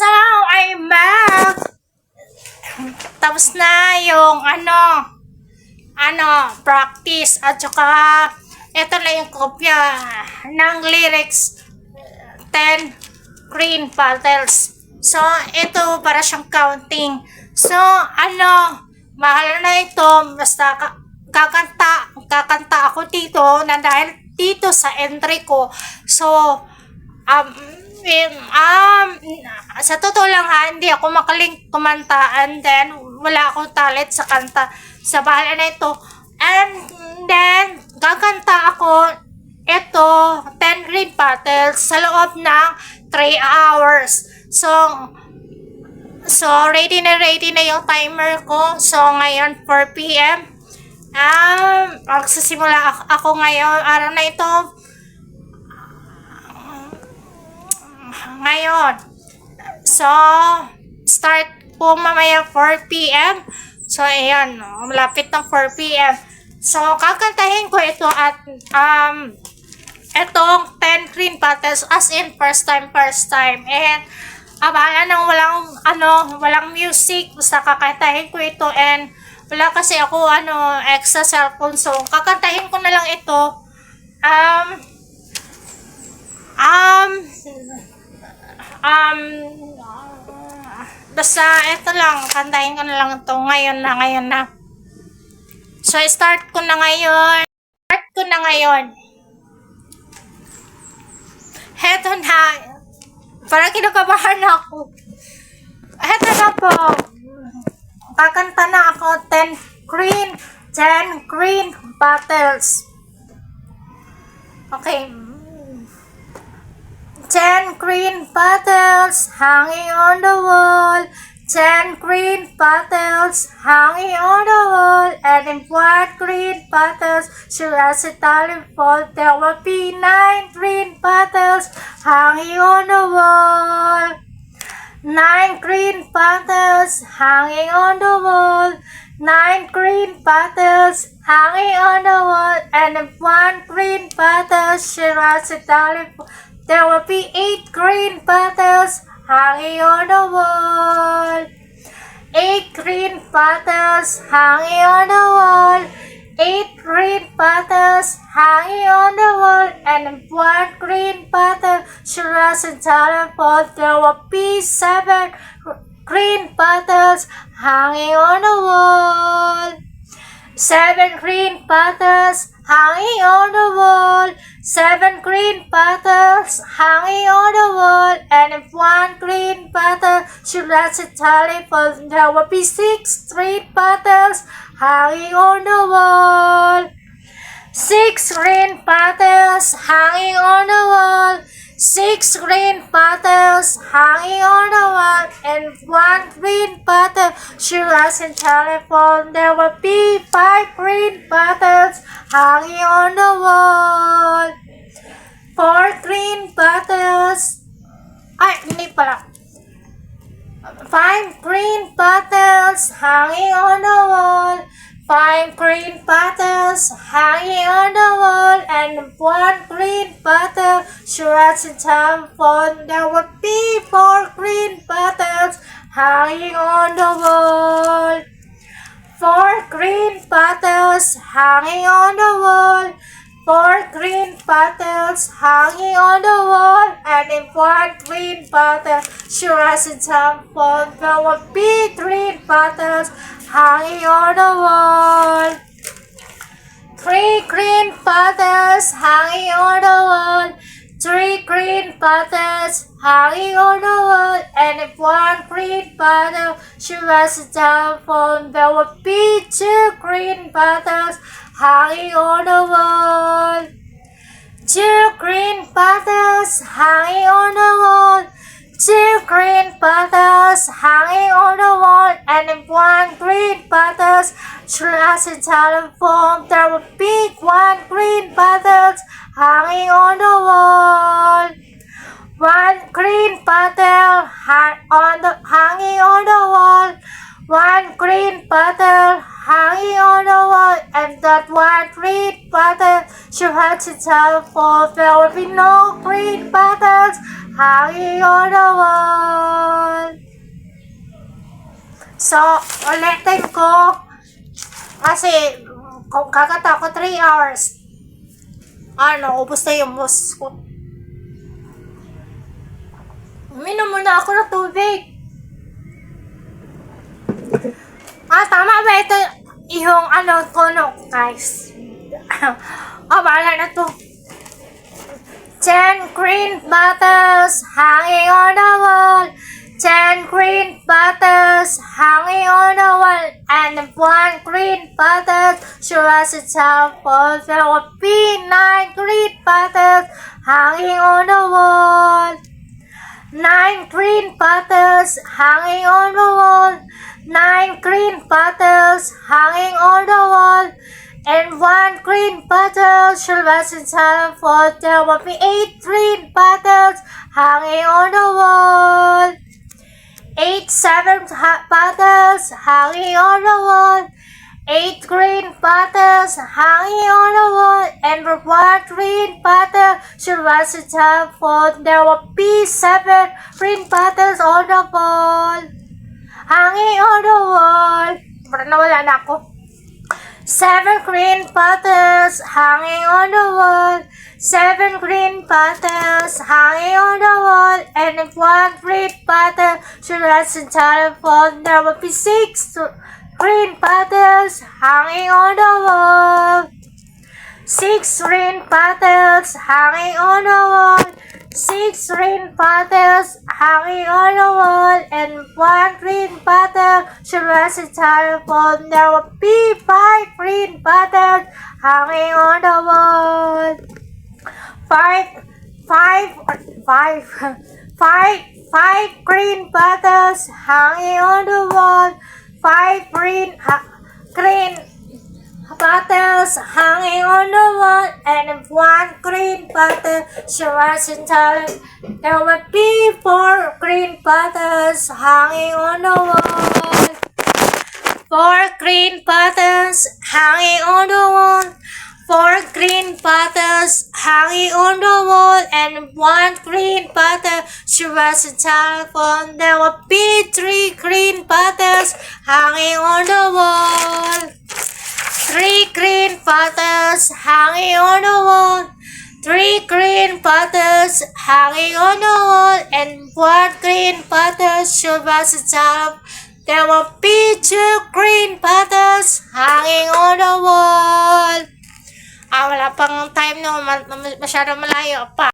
So, I'm back. Tapos na yung practice. At saka, ito na yung kopya ng lyrics 10 green petals. So, ito para siyang counting. So, mahal na ito. Basta kakanta ako dito na dahil dito sa entry ko. So, sa totoo lang hindi ako makaling kumanta, and then wala akong talent sa kanta sa bahala na ito, and then kakanta ako ito 10 green petals sa loob ng 3 hours. So ready na yung timer ko. So ngayon 4 PM magsisimula ako ngayon araw na ito. Ngayon, so, start po mamaya 4 PM. So, ayan, malapit ng 4 PM. So, kakantahin ko ito at, itong 10 green petals as in first time. And, bahala nang walang music, basta kakantahin ko ito, and wala kasi ako, extra cellphone. So, kakantahin ko na lang ito, basta ito lang, kantahin ko na lang ito ngayon na. So, start ko na ngayon. Heto na. Parang kinakabahan ako. Heto na po. Kakanta na ako 10 green petals. Okay. 10 green petals hanging on the wall. 10 green petals hanging on the wall. And in 1 green petals, sure as a fall, there will be 9 green petals hanging on the wall. 9 green petals hanging on the wall. 9 green petals hanging on the wall. And in 1 green petal, sure as a fall, there will be 8 green petals hanging on the wall. 8 green petals hanging on the wall. 8 green petals hanging on the wall. And 1 green petal, sure as a fall, there will be 7 green petals hanging on the wall. 7 green petals hanging on the wall. 7 green petals hanging on the wall. And if 1 green petal should rest a telephone, there will be 6 green petals hanging on the wall. 6 green petals hanging on the wall. 6 green petals hanging on the wall. And 1 green petal should rest a telephone, there will be 5 green petals hanging on the wall. 4 green petals. Hindi pala. 5 green petals hanging on the wall. 5 green petals hanging on the wall. And 1 green petal sure as a telephone, there will be 4 green petals hanging on the wall. 4 green petals hanging on the wall. 4 green petals hanging on the wall. And in 1 green petal, sure as a telephone, there will be 3 petals hanging on the wall. 3 green petals hanging on the wall. 3 green petals hanging on the wall. And if 1 green petal should rest a telephone, there will be 2 green petals hanging on the wall. 2 green petals hanging on the wall. 2 green petals hanging on the wall. And if 1 green petals should rest a telephone, there will be 1 green petals hanging on the wall. 1 green petal hanging on the wall. 1 green petal hanging on the wall. And that 1 green petal should have to telephone, there will be no green petals hanging on the wall. So, ulitin ko. Kasi, kung kakata ko 3 hours, ubos na yung bus ko. Uminom muna ako ng tubig. Tama ba ito? Yung tono, guys. Bahala na to. 10 green bottles hanging on the wall. 10 green bottles hanging on the wall. And 1 green bottle sure as it's helpful. There will be 9 green bottles hanging on the wall. 9 green bottles hanging on the wall. 9 green bottles hanging on the wall. And 1 green bottle should rest in time for there will be 8 green bottles hanging on the wall. 7 bottles hanging on the wall. 8 green bottles hanging on the wall. And 1 green bottle should rest in time for there will be 7 green bottles on the wall. Hanging on the wall. Parang nawala na ako. 7 green bottles hanging on the wall. 7 green bottles hanging on the wall. And 1 green bottle should rest in telephone. There will be 6 green bottles hanging on the wall. 6 green bottles hanging on the wall. 6 green bottles hanging on the wall. And 1 green bottle should rest in telephone. There will be 5 green bottles hanging on the wall. 5 green bottles hanging on the wall. 5 green bottles hanging on the wall. And 1 green bottle should rest in telephone. There will be 4 green bottles hanging on the wall. 4 green bottles hanging on the wall. 4 green bottles hanging on the wall. And 1 green bottle should rest in telephone. There will be 3 green bottles hanging on the wall. 3 green bottles hanging on the wall. 3 green bottles hanging on the wall. And 1 green bottle should rest in telephone. There will be 2 green bottles hanging on the wall. Wala pang time no, masyadong malayo pa.